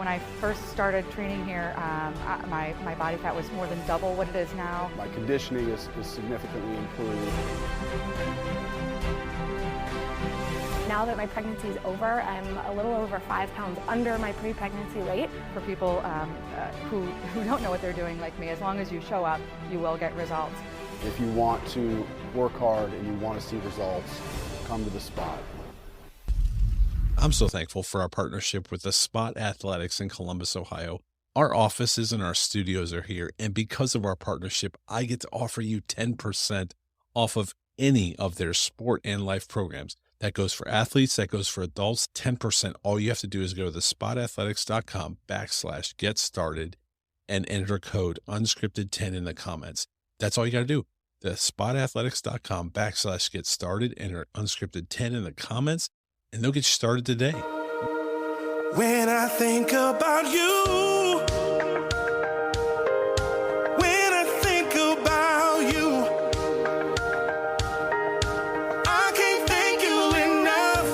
When I first started training here, my body fat was more than double what it is now. My conditioning is significantly improved. Now that my pregnancy is over, I'm a little over 5 pounds under my pre-pregnancy weight. For people who don't know what they're doing like me, as long as you show up, you will get results. If you want to work hard and you want to see results, come to the Spot. I'm so thankful for our partnership with the Spot Athletics in Columbus, Ohio. Our offices and our studios are here, and because of our partnership, I get to offer you 10% off of any of their sport and life programs. That goes for athletes, that goes for adults, 10%. All you have to do is go to the spotathletics.com/get started and enter code unscripted10 in the comments. That's all you got to do. The spotathletics.com/get started, enter unscripted10 in the comments, and they'll get you started today. When I think about you, when I think about you, I can't thank you enough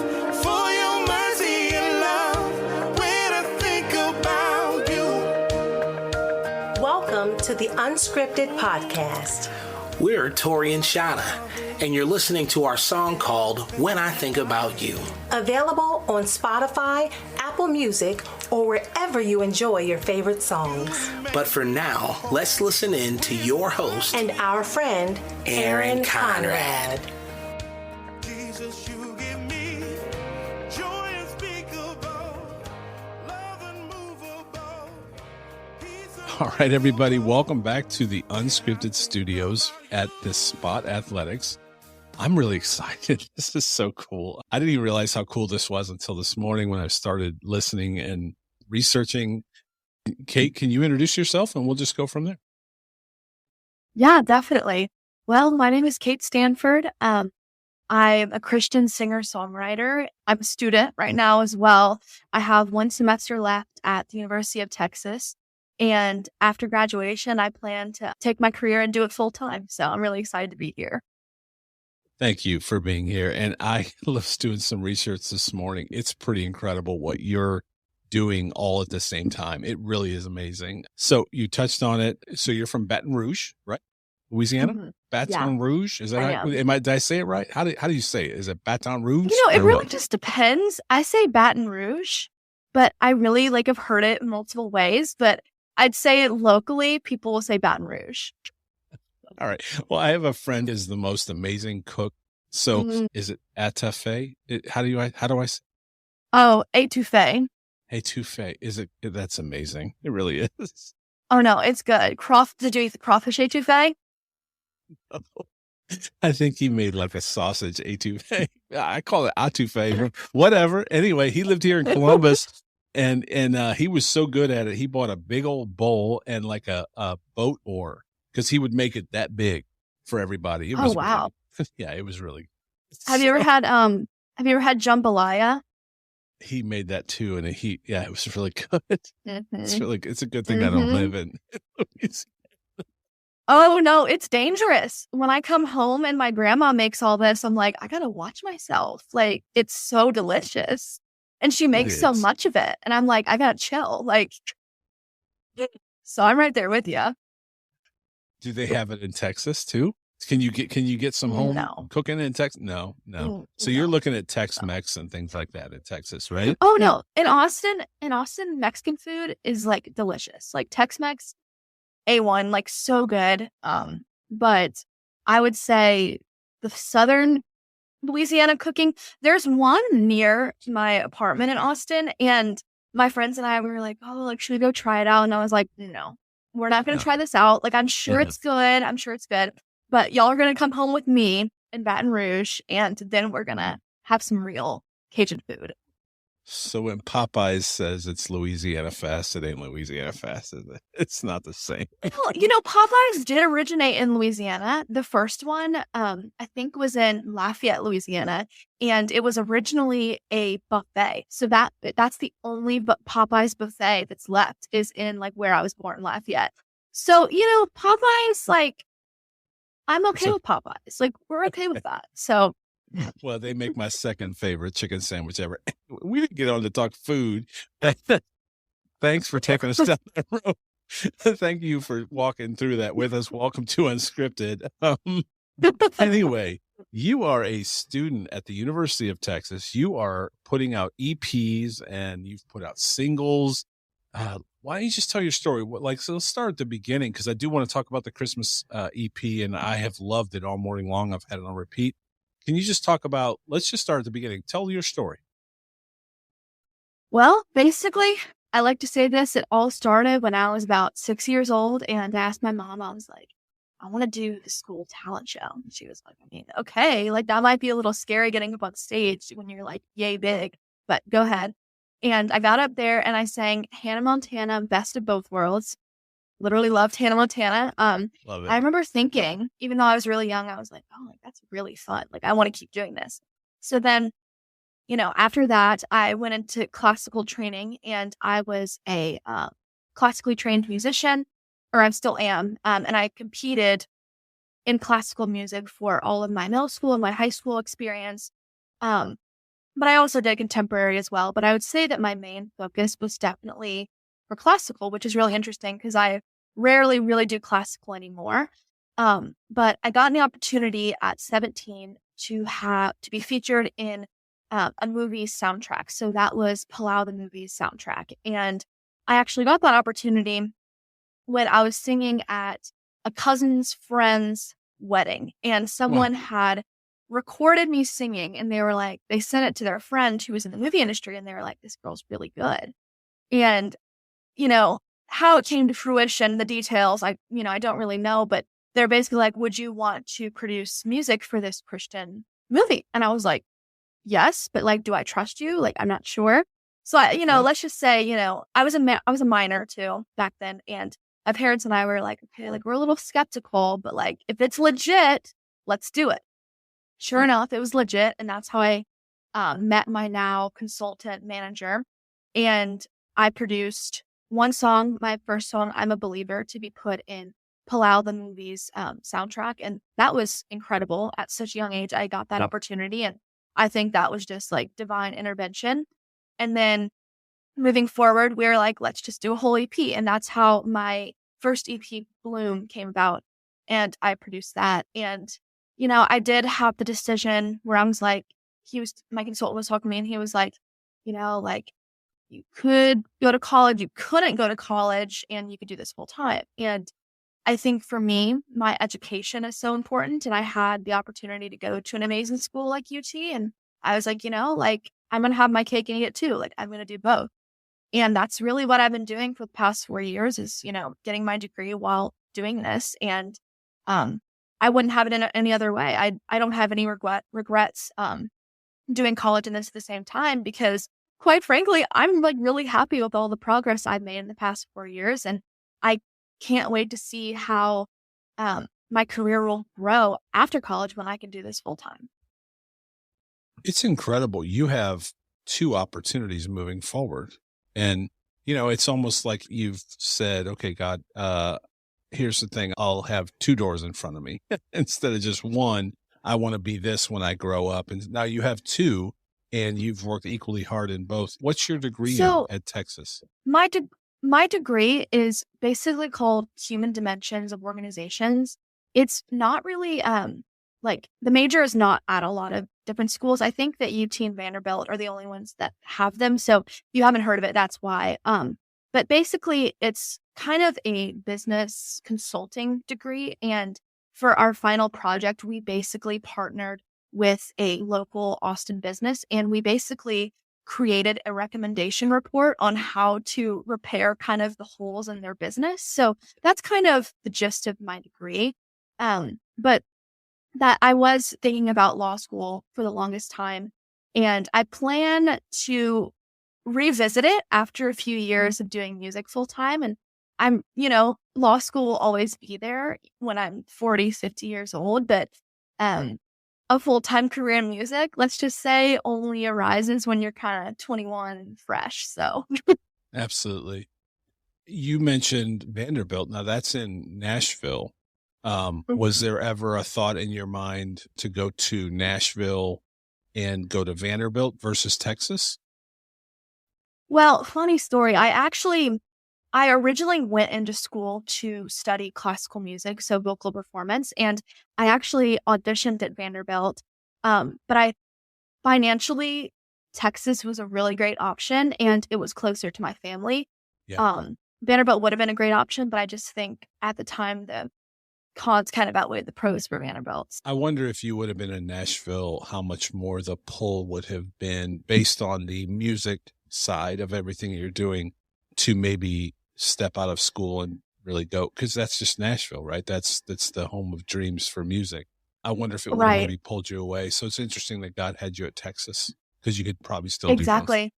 for your mercy and love. When I think about you. Welcome to the Unscripted Podcast. We're Tori and Shauna, and you're listening to our song called When I Think About You. Available on Spotify, Apple Music, or wherever you enjoy your favorite songs. But for now, let's listen in to your host And our friend, Aaron Conrad. Jesus, you give me joy unspeakable, love unmovable, peace All right, everybody, welcome back to the Unscripted Studios at the Spot Athletics. I'm really excited. This is so cool. I didn't even realize how cool this was until this morning when I started listening and researching. Kate, can you introduce yourself and we'll just go from there? Yeah, definitely. Well, my name is Kate Stanford. I'm a Christian singer-songwriter. I'm a student right now as well. I have 1 semester left at the University of Texas. And after graduation, I plan to take my career and do it full time. So I'm really excited to be here. Thank you for being here. And I was doing some research this morning. It's pretty incredible what you're doing all at the same time. It really is amazing. So you touched on it. So you're from Baton Rouge, right? Louisiana? Mhm. Baton Rouge? Is that I right? am. Did I say it right? How do you say it? Is it Baton Rouge? It or really what? just depends. I say Baton Rouge, but I really have heard it in multiple ways. But I'd say it locally, people will say Baton Rouge. All right. Well, I have a friend is the most amazing cook. So Mhm. is it etouffee? How do I say? Oh, etouffee. Etouffee. That's amazing. It really is. Oh, no, it's good. Did you eat the crawfish etouffee? I think he made like a sausage etouffee. I call it etouffee. Whatever. Anyway, he lived here in Columbus and he was so good at it. He bought a big old bowl and like a boat oar because he would make it that big for everybody. It Oh, was wow. yeah, it was really. Have you ever had jambalaya? He made that too, and it was really good. It's Mhm. really good. It's a good thing I don't Mhm. live in Louisiana. Oh, no, it's dangerous. When I come home and my grandma makes all this, I'm like, I gotta watch myself. Like, it's so delicious. And she makes so is. much of it. And I'm like, I gotta chill. Like, so I'm right there with you. Do they have it in Texas too? Can you get some home No. cooking in Texas? No. So you're looking at Tex-Mex and things like that in Texas, right? Oh, no. In Austin, Mexican food is like delicious. Like Tex-Mex, A1, like so good. But I would say the southern Louisiana cooking, there's one near my apartment in Austin, and my friends and I, we were like, oh, like, should we go try it out? And I was like, no, we're not going to No. try this out. Like, I'm sure Mhm. it's good. I'm sure it's good. But y'all are going to come home with me in Baton Rouge, and then we're going to have some real Cajun food. So when Popeyes says it's Louisiana Fast, it ain't Louisiana Fast, is it? It's not the same. Well, Popeyes did originate in Louisiana. The first one, I think, was in Lafayette, Louisiana, and it was originally a buffet. So that's the only Popeyes buffet that's left is in like where I was born, Lafayette. So Popeyes, like, I'm okay with Popeyes. Like, we're okay with that. So. Well, they make my second favorite chicken sandwich ever. We didn't get on to talk food. Thanks for taking us down that road. Thank you for walking through that with us. Welcome to Unscripted. Anyway, you are a student at the University of Texas. You are putting out EPs and you've put out singles. Why don't you just tell your story? So let's start at the beginning, because I do want to talk about the Christmas EP, and I have loved it all morning long. I've had it on repeat. Can you just talk about, let's just start at the beginning. Tell your story. Well, basically, I like to say this. It all started when I was about 6 years old, and I asked my mom, I was like, I want to do the school talent show. And she was like, I mean, okay, like that might be a little scary getting up on stage when you're like yay big, but go ahead. And I got up there and I sang Hannah Montana, Best of Both Worlds. Literally loved Hannah Montana. Love it. I remember thinking, even though I was really young, I was like, oh, like that's really fun. Like I want to keep doing this. So then, after that, I went into classical training, and I was a classically trained musician, or I still am. And I competed in classical music for all of my middle school and my high school experience. But I also did contemporary as well. But I would say that my main focus was definitely for classical, which is really interesting because I rarely really do classical anymore. But I got an opportunity at 17 to be featured in a movie soundtrack. So that was Palau the movie's soundtrack. And I actually got that opportunity when I was singing at a cousin's friend's wedding, and someone had recorded me singing, and they sent it to their friend who was in the movie industry, and they were like, this girl's really good. And, how it came to fruition, the details, I don't really know, but they're basically like, would you want to produce music for this Christian movie? And I was like, yes, but like, do I trust you? Like, I'm not sure. So let's just say, I was a minor too back then, and my parents and I were like, okay, like we're a little skeptical, but like if it's legit, let's do it. Sure enough, it was legit, and that's how I met my now consultant manager. And I produced one song, my first song, I'm a Believer, to be put in Palau the movie's soundtrack, and that was incredible. At such a young age, I got that opportunity, and I think that was just like divine intervention. And then moving forward, we were like, let's just do a whole EP. And that's how my first EP, Bloom, came about. And I produced that. And, I did have the decision where I was like, my consultant was talking to me, and he was like, like you could go to college, you couldn't go to college, and you could do this full time. And I think for me, my education is so important. And I had the opportunity to go to an amazing school like UT. And I was like, like I'm going to have my cake and eat it too. Like I'm going to do both. And that's really what I've been doing for the past 4 years is, getting my degree while doing this. And I wouldn't have it in any other way. I don't have any regrets doing college and this at the same time, because quite frankly, I'm like really happy with all the progress I've made in the past 4 years. And I can't wait to see how my career will grow after college when I can do this full time. It's incredible. You have two opportunities moving forward. And, it's almost like you've said, okay, God, here's the thing. I'll have two doors in front of me instead of just one. I want to be this when I grow up. And now you have two, and you've worked equally hard in both. What's your degree at Texas? My degree is basically called Human Dimensions of Organizations. It's not really, like the major is not at a lot of different schools. I think that UT and Vanderbilt are the only ones that have them. So if you haven't heard of it, that's why. But basically it's kind of a business consulting degree. And for our final project, we basically partnered with a local Austin business, and we basically created a recommendation report on how to repair kind of the holes in their business. So that's kind of the gist of my degree. But that I was thinking about law school for the longest time, and I plan to revisit it after a few years of doing music full time. And I'm, law school will always be there when I'm 40, 50 years old, but a full-time career in music, let's just say, only arises when you're kind of 21 and fresh. So Absolutely. You mentioned Vanderbilt. Now that's in Nashville. Was there ever a thought in your mind to go to Nashville and go to Vanderbilt versus Texas? Well, funny story. I originally went into school to study classical music, so vocal performance, and I actually auditioned at Vanderbilt. But I financially, Texas was a really great option, and it was closer to my family. Yeah. Vanderbilt would have been a great option, but I just think at the time the cons kind of outweighed the pros for Vanderbilt. I wonder if you would have been in Nashville, how much more the pull would have been based on the music side of everything you're doing to maybe step out of school and really go, because that's just Nashville, right? That's the home of dreams for music. I wonder if it would have Right. maybe pulled you away. So it's interesting that God had you at Texas because you could probably still do both. Exactly.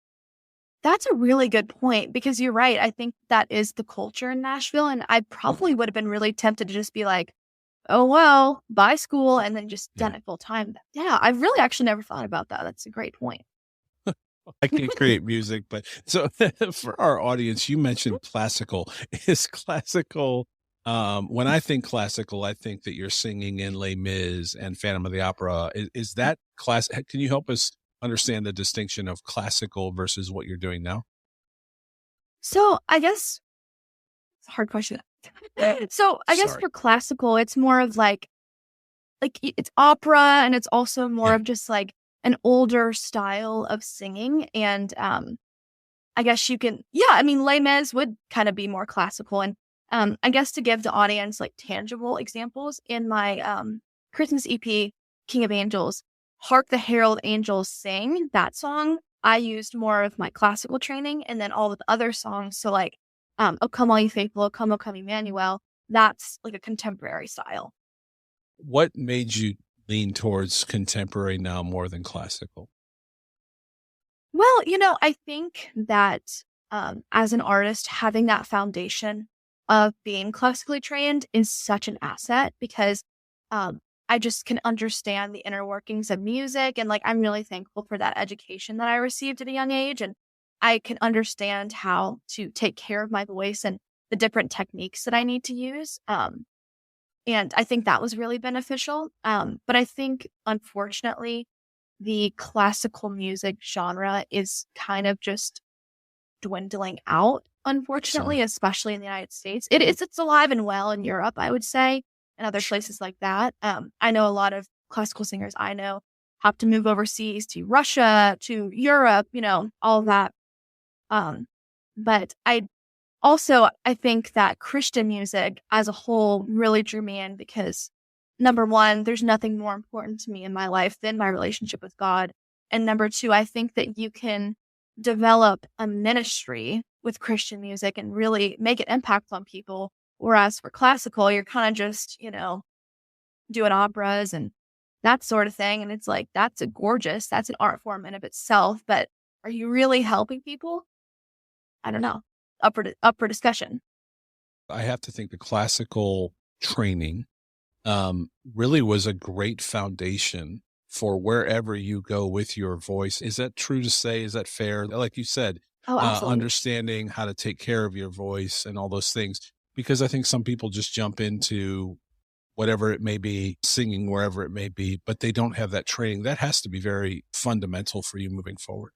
That's a really good point because you're right. I think that is the culture in Nashville. And I probably would have been really tempted to just be like, oh, well, bye school and then just done it full time. Yeah, I've really actually never thought about that. That's a great point. I can't create music, but so for our audience, you mentioned classical. Is classical, when I think classical, I think that you're singing in Les Mis and Phantom of the Opera. Is that class? Can you help us understand the distinction of classical versus what you're doing now? So I guess it's a hard question. So I guess Sorry. for classical, it's more of it's opera and it's also more Yeah. of just like an older style of singing. And I guess I mean, Les Mis would kind of be more classical. And I guess to give the audience like tangible examples, in my Christmas EP, King of Angels, Hark the Herald Angels Sing, that song, I used more of my classical training. And then all of the other songs, so like O Come All Ye Faithful, O Come Emmanuel, that's like a contemporary style. What made you lean towards contemporary now more than classical? Well, I think that as an artist, having that foundation of being classically trained is such an asset because I just can understand the inner workings of music. And like, I'm really thankful for that education that I received at a young age. And I can understand how to take care of my voice and the different techniques that I need to use. And I think that was really beneficial. But I think, unfortunately, the classical music genre is kind of just dwindling out, unfortunately, especially in the United States. It's alive and well in Europe, I would say, and other places like that. I know a lot of classical singers I know have to move overseas to Russia, to Europe, all of that. But I think that Christian music as a whole really drew me in because, number one, there's nothing more important to me in my life than my relationship with God. And number two, I think that you can develop a ministry with Christian music and really make an impact on people. Whereas for classical, you're kind of just, doing operas and that sort of thing. And it's like, that's an art form in of itself. But are you really helping people? I don't know. Up for discussion. I have to think the classical training really was a great foundation for wherever you go with your voice. Is that true to say? Is that fair? Like you said, Oh, absolutely. understanding how to take care of your voice and all those things, because I think some people just jump into whatever it may be, singing wherever it may be, but they don't have that training. That has to be very fundamental for you moving forward.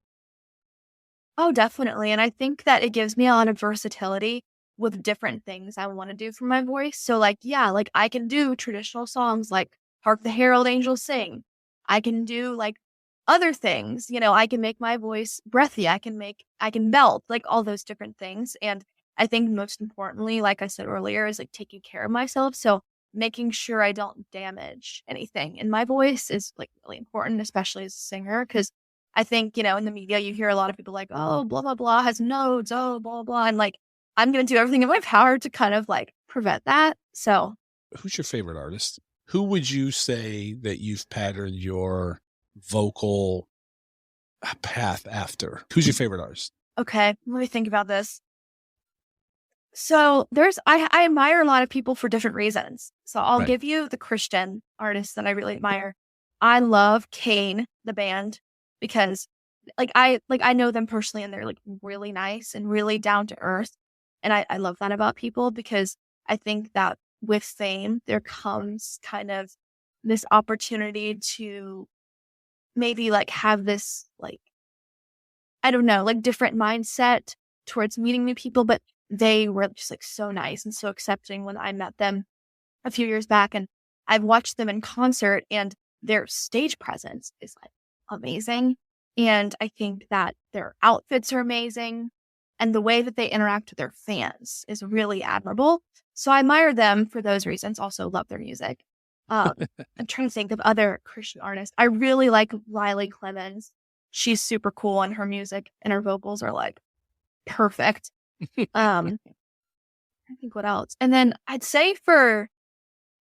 Oh, definitely. And I think that it gives me a lot of versatility with different things I want to do for my voice. So like I can do traditional songs like Hark the Herald Angels Sing. I can do like other things, I can make my voice breathy. I can belt, like all those different things. And I think most importantly, like I said earlier, is like taking care of myself. So making sure I don't damage anything in my voice is like really important, especially as a singer, because I think, in the media, you hear a lot of people like, oh, blah, blah, blah has nodes, oh, blah, blah, blah. And like, I'm going to do everything in my power to kind of like prevent that. So Who's your favorite artist? Who would you say that you've patterned your vocal path after? Who's your favorite artist? okay, let me think about this. So I admire a lot of people for different reasons. So I'll Right. give you the Christian artists that I really admire. I love Kane, the band, because I know them personally and they're like really nice and really down to earth. And I love that about people because I think that with fame, there comes kind of this opportunity to maybe like have this like I don't know, like different mindset towards meeting new people, but they were just like so nice and so accepting when I met them a few years back. And I've watched them in concert and their stage presence is like amazing. And I think that their outfits are amazing. And the way that they interact with their fans is really admirable. So I admire them for those reasons. Also love their music. I'm trying to think of other Christian artists. I really like Riley Clemens. She's super cool and her music and her vocals are like perfect. I think what else? And then I'd say for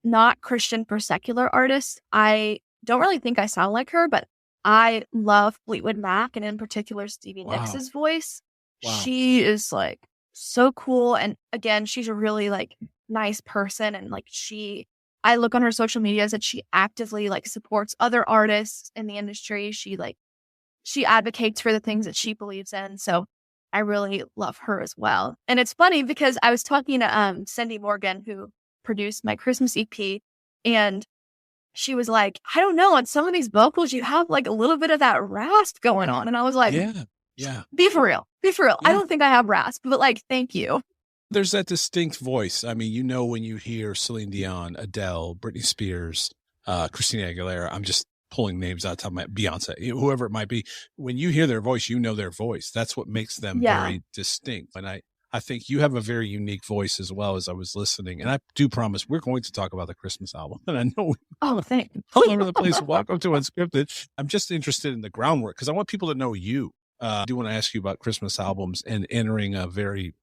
not Christian, for secular artists, I don't really think I sound like her, but I love Fleetwood Mac and in particular Stevie Nicks' voice. Wow. She is like so cool. And again, she's a really like nice person. And like I look on her social medias that she actively like supports other artists in the industry. She advocates for the things that she believes in. So I really love her as well. And it's funny because I was talking to Cindy Morgan, who produced my Christmas EP, and she was like, I don't know, on some of these vocals, you have like a little bit of that rasp going on. And I was like, yeah. Be for real. Yeah. I don't think I have rasp, but like, thank you. There's that distinct voice. I mean, when you hear Celine Dion, Adele, Britney Spears, Christina Aguilera, I'm just pulling names out of my Beyonce, whoever it might be. When you hear their voice, you know their voice. That's what makes them very distinct. And I think you have a very unique voice as well. As I was listening, and I do promise we're going to talk about the Christmas album. And I know thank you. all over the place. Welcome to Unscripted. I'm just interested in the groundwork because I want people to know you. I do want to ask you about Christmas albums and entering a very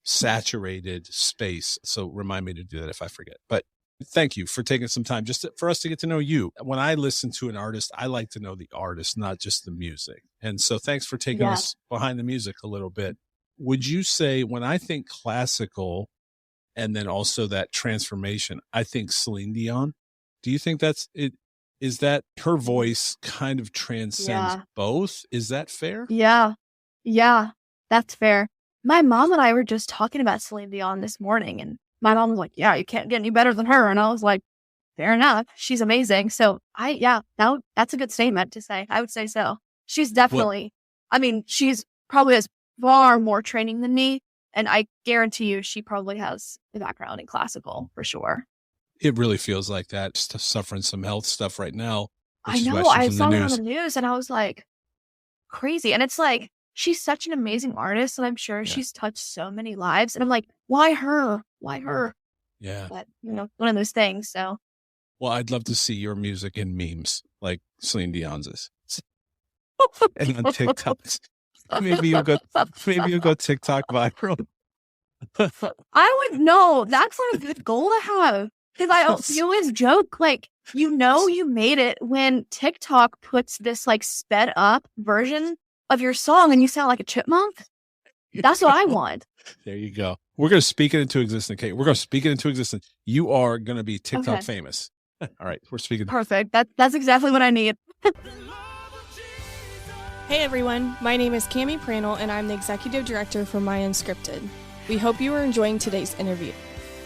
saturated space. So remind me to do that if I forget. But thank you for taking some time for us to get to know you. When I listen to an artist, I like to know the artist, not just the music. And so thanks for taking us behind the music a little bit. Would you say when I think classical and then also that transformation, I think Celine Dion? Do you think that's it? Is that her voice kind of transcends both? Is that fair? Yeah, that's fair. My mom and I were just talking about Celine Dion this morning, and my mom was like, yeah, you can't get any better than her. And I was like, fair enough. She's amazing. So that's a good statement to say. I would say so. She's definitely, she's probably has far more training than me. And I guarantee you, she probably has a background in classical for sure. It really feels like that. Just suffering some health stuff right now. I know. I saw her on the news and I was like, crazy. And it's like, she's such an amazing artist. And I'm sure she's touched so many lives. And I'm like, why her? Why her? Yeah. But, one of those things. So. Well, I'd love to see your music in memes like Celine Dion's is. And on TikTok. Maybe you'll go TikTok viral. I would know. That's not a good goal to have. Because you always joke, like, you made it when TikTok puts this like sped up version of your song and you sound like a chipmunk. That's what I want. There you go. We're going to speak it into existence, Kate. We're going to speak it into existence. You are going to be TikTok famous. All right. We're speaking. Perfect. That's exactly what I need. Hey everyone, my name is Cami Pranel and I'm the Executive Director for My Unscripted. We hope you are enjoying today's interview.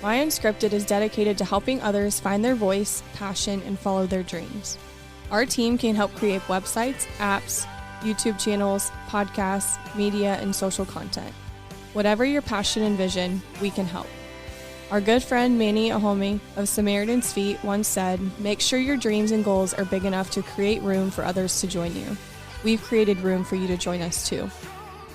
My Unscripted is dedicated to helping others find their voice, passion, and follow their dreams. Our team can help create websites, apps, YouTube channels, podcasts, media, and social content. Whatever your passion and vision, we can help. Our good friend Manny Ahome of Samaritan's Feet once said, "Make sure your dreams and goals are big enough to create room for others to join you." We've created room for you to join us too.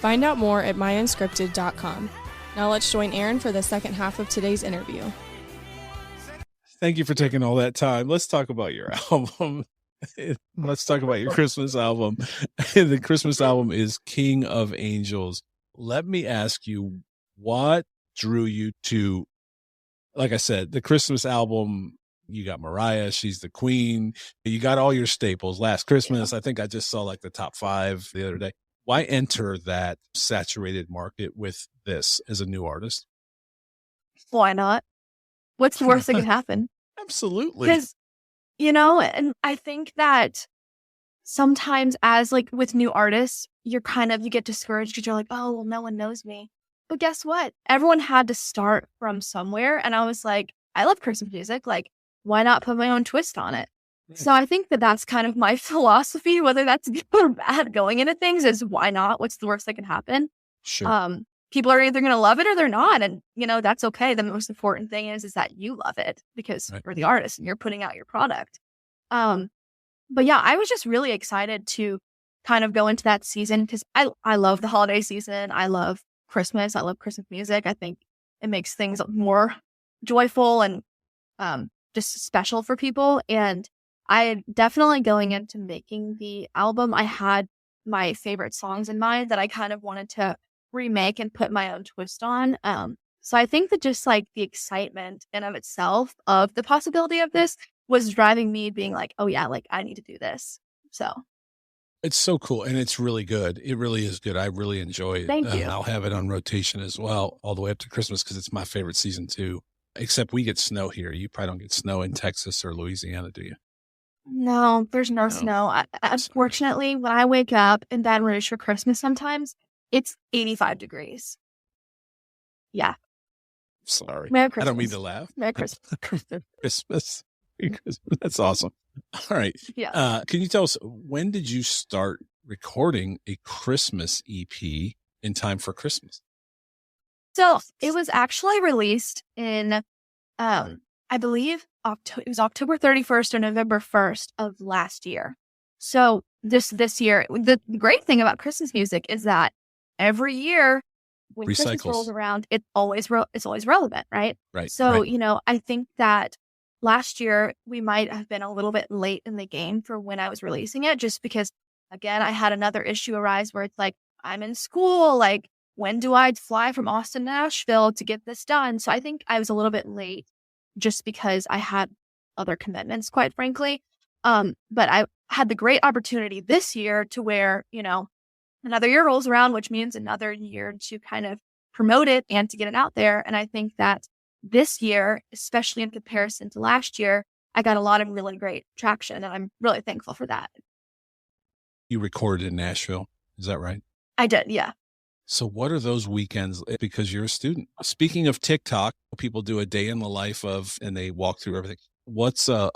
Find out more at myunscripted.com. Now let's join Aaron for the second half of today's interview. Thank you for taking all that time. Let's talk about your album. Let's talk about your Christmas album. The Christmas album is King of Angels. Let me ask you, what drew you to, like I said, the Christmas album? You got Mariah, she's the queen. You got all your staples. Last Christmas, I think I just saw like the top 5 the other day. Why enter that saturated market with this as a new artist? Why not? What's the worst that could happen? Absolutely. Because, and I think that sometimes as like with new artists, you get discouraged because you're like, oh, well, no one knows me. But guess what? Everyone had to start from somewhere. And I was like, I love Christmas music. Like, why not put my own twist on it? So I think that that's kind of my philosophy, whether that's good or bad going into things, is why not? What's the worst that can happen? Sure. People are either going to love it or they're not. And, that's okay. The most important thing is that you love it because Right. you're the artist and you're putting out your product. But yeah, I was just really excited to kind of go into that season because I love the holiday season. I love Christmas. I love Christmas music. I think it makes things more joyful and just special for people. And I definitely, going into making the album, I had my favorite songs in mind that I kind of wanted to remake and put my own twist on. So I think that just like the excitement in of itself of the possibility of this was driving me being like, oh yeah, like I need to do this. So It's so cool, and it's really good. It really is good. I really enjoy it. Thank you. I'll have it on rotation as well, all the way up to Christmas because it's my favorite season too. Except we get snow here. You probably don't get snow in Texas or Louisiana, do you? no, there's no No. snow. Sorry. Unfortunately, when I wake up in Baton Rouge for Christmas, sometimes it's 85 degrees. Yeah. Sorry. Merry I don't mean Christmas. to laugh. Merry Christmas. Christmas. That's awesome. All right. Yeah. Can you tell us, when did you start recording a Christmas EP in time for Christmas? So it was actually released in, I believe, it was October 31st or November 1st of last year. So this year, the great thing about Christmas music is that every year when Christmas Recycles. rolls around, it's always relevant, right? Right. So, right. I think that last year we might have been a little bit late in the game for when I was releasing it, just because, again, I had another issue arise where it's like, I'm in school, like, when do I fly from Austin to Nashville to get this done? So I think I was a little bit late just because I had other commitments, quite frankly. But I had the great opportunity this year to where, another year rolls around, which means another year to kind of promote it and to get it out there. And I think that this year, especially in comparison to last year, I got a lot of really great traction, and I'm really thankful for that. You recorded in Nashville. Is that right? I did, yeah. So what are those weekends, because you're a student? Speaking of TikTok, people do a day in the life of, and they walk through everything. What's a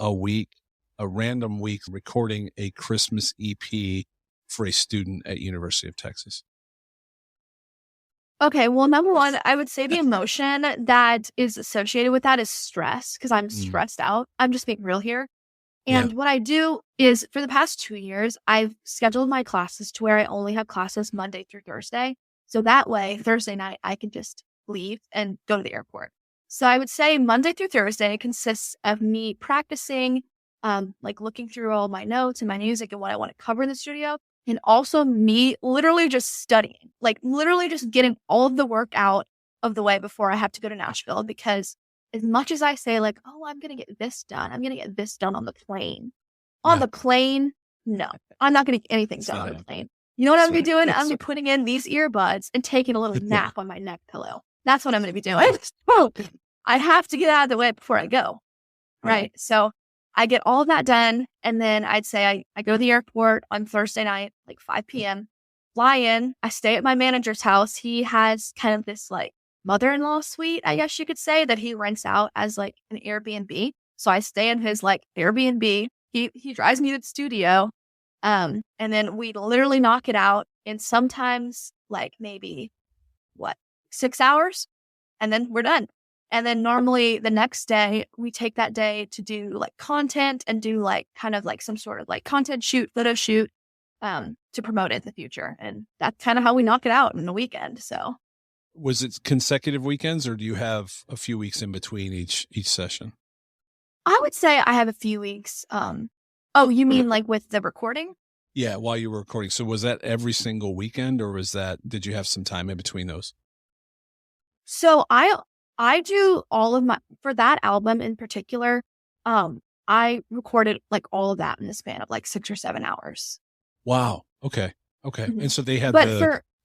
random week recording a Christmas EP for a student at University of Texas? Okay, well, number one, I would say the emotion that is associated with that is stress, because I'm stressed out. I'm just being real here. And what I do is, for the past 2 years, I've scheduled my classes to where I only have classes Monday through Thursday. So that way, Thursday night, I can just leave and go to the airport. So I would say Monday through Thursday consists of me practicing, like looking through all my notes and my music and what I want to cover in the studio. And also me literally just studying, like literally just getting all of the work out of the way before I have to go to Nashville. Because as much as I say like, oh, I'm going to get this done, I'm going to get this done on the plane. On the plane, no, I'm not going to get anything done on the plane. You know what I'm going to be doing? I'm going to be putting in these earbuds and taking a little nap on my neck pillow. That's what I'm going to be doing. I have to get out of the way before I go. Right. So I get all of that done. And then I'd say I go to the airport on Thursday night, like 5 p.m., fly in. I stay at my manager's house. He has kind of this like mother-in-law suite, I guess you could say, that he rents out as like an Airbnb. So I stay in his like Airbnb. He drives me to the studio. And then we literally knock it out in sometimes like maybe 6 hours, and then we're done. And then normally the next day we take that day to do like content and do like kind of like some sort of like content shoot, photo shoot, to promote it in the future. And that's kind of how we knock it out in a weekend. So Was it consecutive weekends, or do you have a few weeks in between each session? I would say I have a few weeks. Oh, you mean like with the recording? Yeah, while you were recording. So was that every single weekend, or did you have some time in between those? So I do all of for that album in particular, I recorded like all of that in the span of like 6 or 7 hours. Wow. Okay. Mhm. And so they had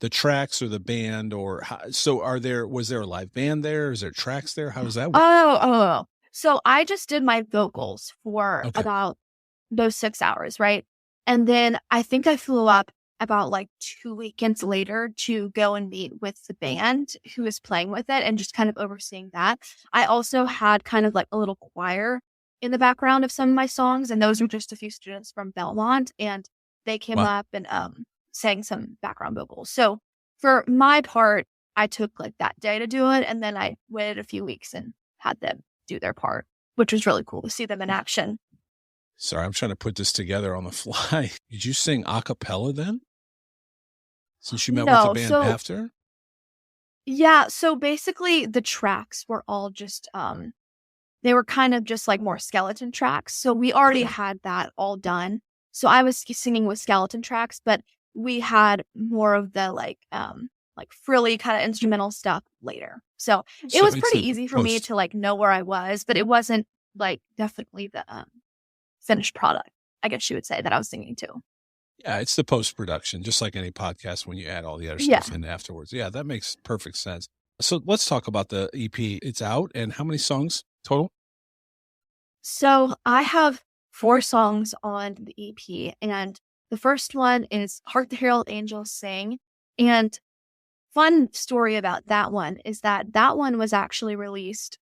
the tracks or the band, or so was there a live band there? Is there tracks there? How does that work? Oh. So I just did my vocals for about those 6 hours, right? And then I think I flew up about like 2 weekends later to go and meet with the band who was playing with it and just kind of overseeing that. I also had kind of like a little choir in the background of some of my songs, and those were just a few students from Belmont, and they came Wow. up and sang some background vocals. So for my part, I took like that day to do it, and then I waited a few weeks and had them do their part, which was really cool to see them in action. Sorry, I'm trying to put this together on the fly. Did you sing a cappella then? Since you met with the No, band so after? yeah, so basically the tracks were all just they were kind of just like more skeleton tracks. So we already had that all done. So I was singing with skeleton tracks, but we had more of the like frilly kind of instrumental stuff later. So it So was it's pretty a easy for me post. to like know where I was, but it wasn't like definitely the finished product, I guess you would say, that I was singing to. Yeah, it's the post-production, just like any podcast when you add all the other Yeah. stuff in afterwards. Yeah, that makes perfect sense. So let's talk about the EP. It's out, and how many songs total? So I have 4 songs on the EP, and the first one is Hark the Herald Angels Sing. And fun story about that one is that that one was actually released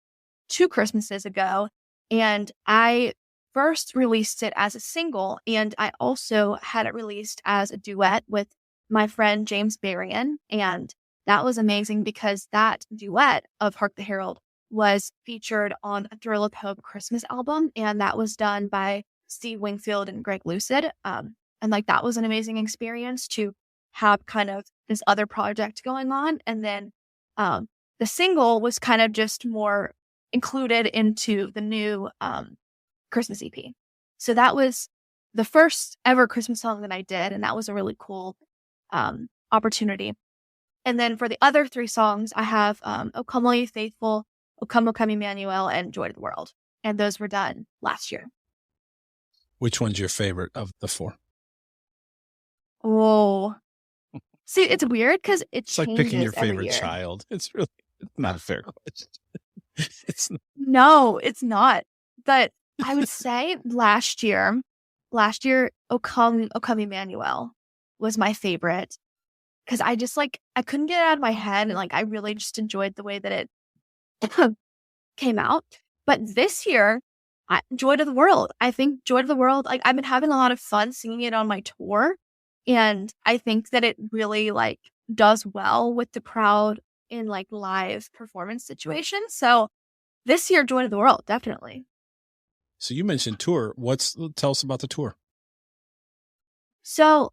2 Christmases ago, and I first released it as a single, and I also had it released as a duet with my friend James Berrien, and that was amazing because that duet of Hark the Herald was featured on a Thrill of Hope Christmas album, and that was done by Steve Wingfield and Greg Lucid. And like that was an amazing experience to have kind of this other project going on. And then the single was kind of just more included into the new Christmas EP. So that was the first ever Christmas song that I did, and that was a really cool opportunity. And then for the other 3 songs, I have O Come All Ye Faithful, O Come Emmanuel, and Joy to the World. And those were done last year. Which one's your favorite of the 4? Oh, see, it's weird because it It's like changes picking your every favorite year. child. It's not a fair question. It's not. No, it's not. But I would say last year, O Come Emmanuel was my favorite because I just like, I couldn't get it out of my head. And like, I really just enjoyed the way that it came out. But this year, Joy to the World. I think Joy to the World, like I've been having a lot of fun singing it on my tour. And I think that it really like does well with the crowd in like live performance situations. So this year, Joy to the World, definitely. So you mentioned tour. Tell us about the tour. So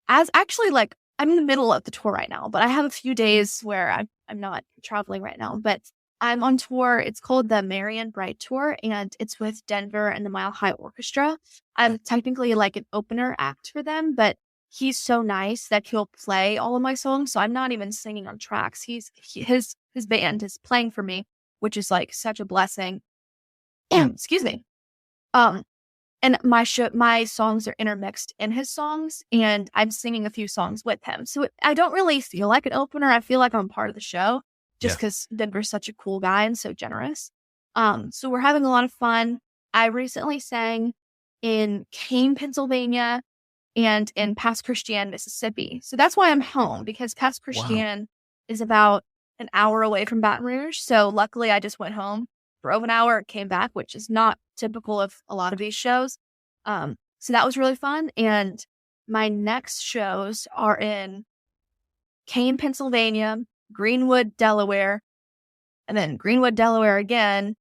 as actually like I'm in the middle of the tour right now, but I have a few days where I'm not traveling right now, but I'm on tour. It's called the Marion Bright Tour, and it's with Denver and the Mile High Orchestra. I'm technically like an opener act for them, but he's so nice that he'll play all of my songs. So I'm not even singing on tracks. His band is playing for me, which is like such a blessing. Excuse me. And my songs are intermixed in his songs, and I'm singing a few songs with him. So I don't really feel like an opener. I feel like I'm part of the show just because Denver's such a cool guy and so generous. So we're having a lot of fun. I recently sang in Kane, Pennsylvania, and in Pass Christian, Mississippi. So that's why I'm home, because Pass Christian is about an hour away from Baton Rouge. So luckily I just went home, drove an hour, came back, which is not typical of a lot of these shows. So that was really fun. And my next shows are in Kane, Pennsylvania, Greenwood, Delaware, and then Greenwood, Delaware again,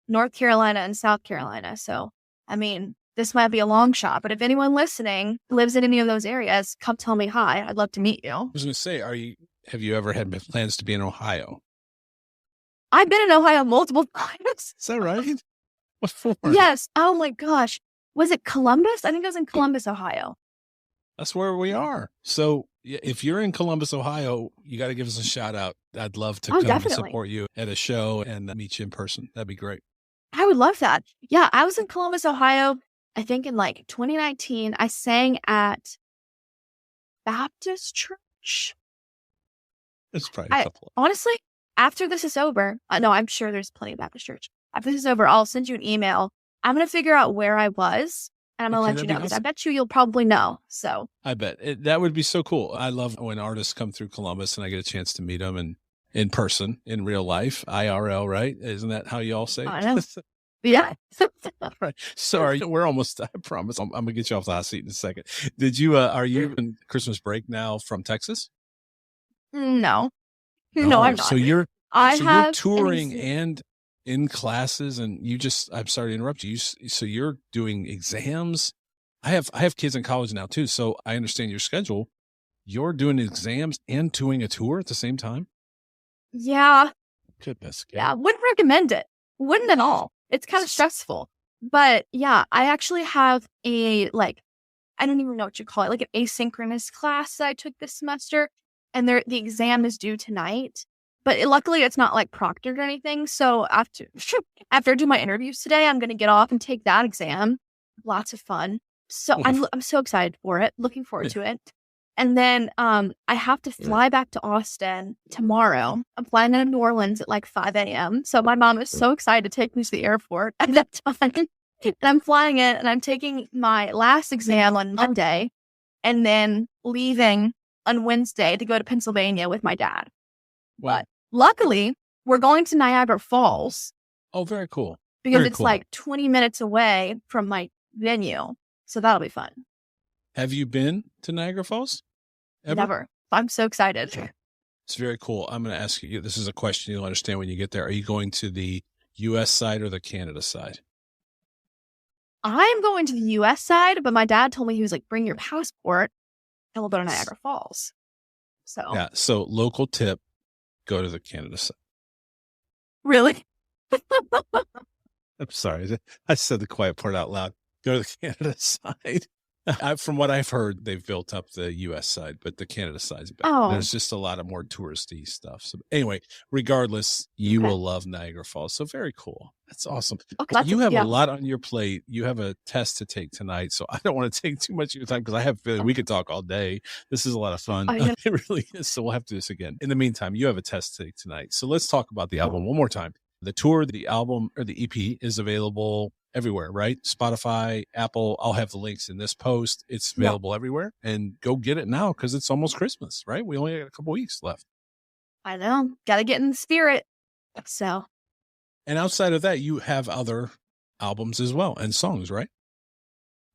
North Carolina, and South Carolina. So, I mean, this might be a long shot, but if anyone listening lives in any of those areas, come tell me hi. I'd love to meet you. I was going to say, have you ever had plans to be in Ohio? I've been in Ohio multiple times. Is that right? What for? Yes. Oh my gosh. Was it Columbus? I think it was in Columbus, Ohio. That's where we are. So if you're in Columbus, Ohio, you got to give us a shout out. I'd love to come definitely. and support you at a show and meet you in person. That'd be great. I would love that. Yeah, I was in Columbus, Ohio, I think in like 2019. I sang at Baptist Church. It's probably a couple. Honestly, after this is over, no, I'm sure there's plenty of Baptist Church. After this is over, I'll send you an email. I'm going to figure out where I was, and I'm going to let you know, because I bet you'll probably know. So I bet that would be so cool. I love when artists come through Columbus and I get a chance to meet them and in person, in real life, IRL, right? Isn't that how you all say? I know. Yeah. All right. Sorry, we're almost, I promise. I'm going to get you off the hot seat in a second. Did you, are you in Christmas break now from Texas? No. No, I'm So not. you're, I so you're have touring an and in classes and I'm sorry to interrupt you. So you're doing exams. I have kids in college now too. So I understand your schedule. You're doing exams and doing a tour at the same time? Yeah. Goodness. Yeah. Wouldn't recommend it. Wouldn't at all. It's kind of stressful. But yeah, I actually have I don't even know what you call it, like an asynchronous class that I took this semester. And the exam is due tonight. But luckily, it's not like proctored or anything. So after I do my interviews today, I'm going to get off and take that exam. Lots of fun. So I'm so excited for it. Looking forward to it. And then I have to fly back to Austin tomorrow. I'm flying out of New Orleans at like 5 a.m. So my mom is so excited to take me to the airport at that time. And I'm flying in and I'm taking my last exam on Monday and then leaving on Wednesday to go to Pennsylvania with my dad. Wow. But luckily, we're going to Niagara Falls. Oh, very cool. Because Very it's cool. like 20 minutes away from my venue. So that'll be fun. Have you been to Niagara Falls? Ever? Never. I'm so excited. It's very cool. I'm going to ask you, this is a question you'll understand when you get there. Are you going to the U.S. side or the Canada side? I'm going to the U.S. side, but my dad told me, he was like, bring your passport and we'll go to Niagara Falls. So Yeah. So local tip, go to the Canada side. Really? I'm sorry. I said the quiet part out loud. Go to the Canada side. From what I've heard, they've built up the U.S. side, but the Canada side's better. Oh. There's just a lot of more touristy stuff. So anyway, regardless, you will love Niagara Falls. So very cool. That's awesome. Okay. You have a lot on your plate. You have a test to take tonight, so I don't want to take too much of your time because I have a feeling we could talk all day. This is a lot of fun. It really is. So we'll have to do this again. In the meantime, you have a test to take tonight. So let's talk about the album one more time. The tour, the album, or the EP is available everywhere, right? Spotify, Apple. I'll have the links in this post. It's available everywhere. And go get it now because it's almost Christmas, right? We only got a couple weeks left. I know. Got to get in the spirit. So. And outside of that, you have other albums as well and songs, right?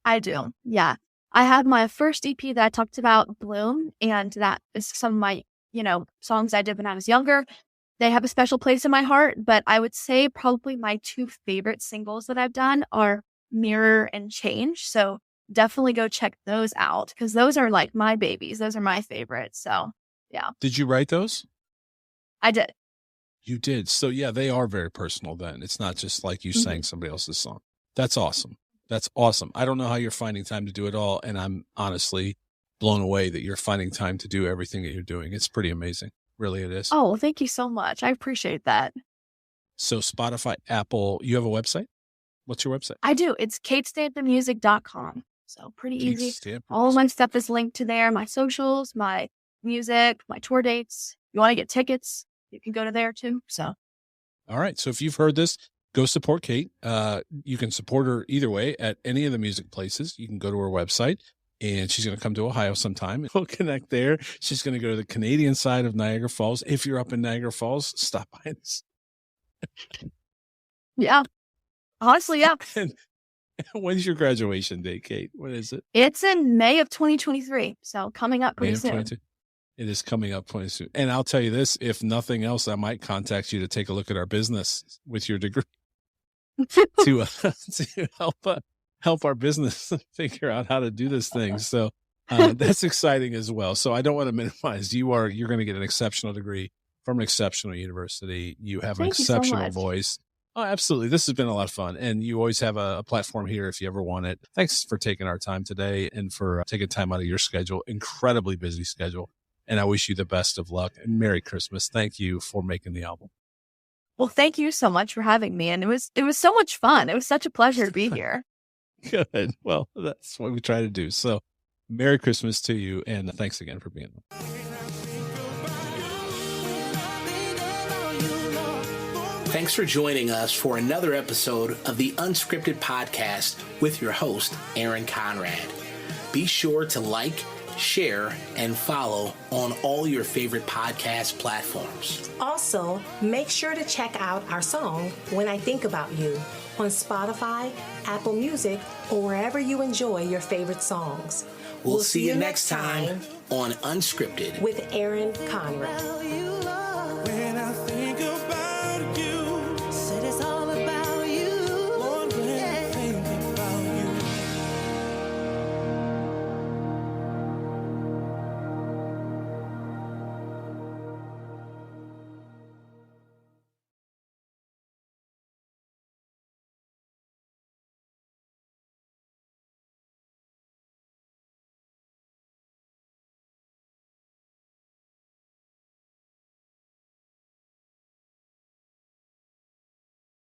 I do. Yeah. I have my first EP that I talked about, Bloom, and that is some of my, songs I did when I was younger. They have a special place in my heart, but I would say probably my two favorite singles that I've done are Mirror and Change. So definitely go check those out because those are like my babies. Those are my favorites. So yeah. Did you write those? I did. You did. So yeah, they are very personal then. It's not just like you sang somebody else's song. That's awesome. That's awesome. I don't know how you're finding time to do it all. And I'm honestly blown away that you're finding time to do everything that you're doing. It's pretty amazing. Really, it is. Oh, thank you so much. I appreciate that. So Spotify, Apple, you have a website? What's your website? I do. It's katestampthemusic.com. So pretty easy. All of my stuff is linked to there. My socials, my music, my tour dates. You want to get tickets, you can go to there too. So. All right. So if you've heard this, go support Kate. You can support her either way at any of the music places. You can go to her website. And she's going to come to Ohio sometime. We'll connect there. She's going to go to the Canadian side of Niagara Falls. If you're up in Niagara Falls, stop by us. Yeah. Honestly, yeah. And when's your graduation date, Kate? What is it? It's in May of 2023. So coming up pretty soon. It is coming up pretty soon. And I'll tell you this, if nothing else, I might contact you to take a look at our business with your degree to help our business figure out how to do this thing. So that's exciting as well. So I don't want to minimize. You're going to get an exceptional degree from an exceptional university. You have an exceptional voice. Oh, absolutely. This has been a lot of fun. And you always have a platform here if you ever want it. Thanks for taking our time today and for taking time out of your schedule, incredibly busy schedule. And I wish you the best of luck and Merry Christmas. Thank you for making the album. Well, thank you so much for having me. And it was so much fun. It was such a pleasure to be here. Good. Well, that's what we try to do. So Merry Christmas to you. And thanks again for being here. Thanks for joining us for another episode of the Unscripted Podcast with your host, Aaron Conrad. Be sure to like, share, and follow on all your favorite podcast platforms. Also, make sure to check out our song, When I Think About You, on Spotify, Apple Music, or wherever you enjoy your favorite songs. We'll see you next time on Unscripted with Aaron Conrad.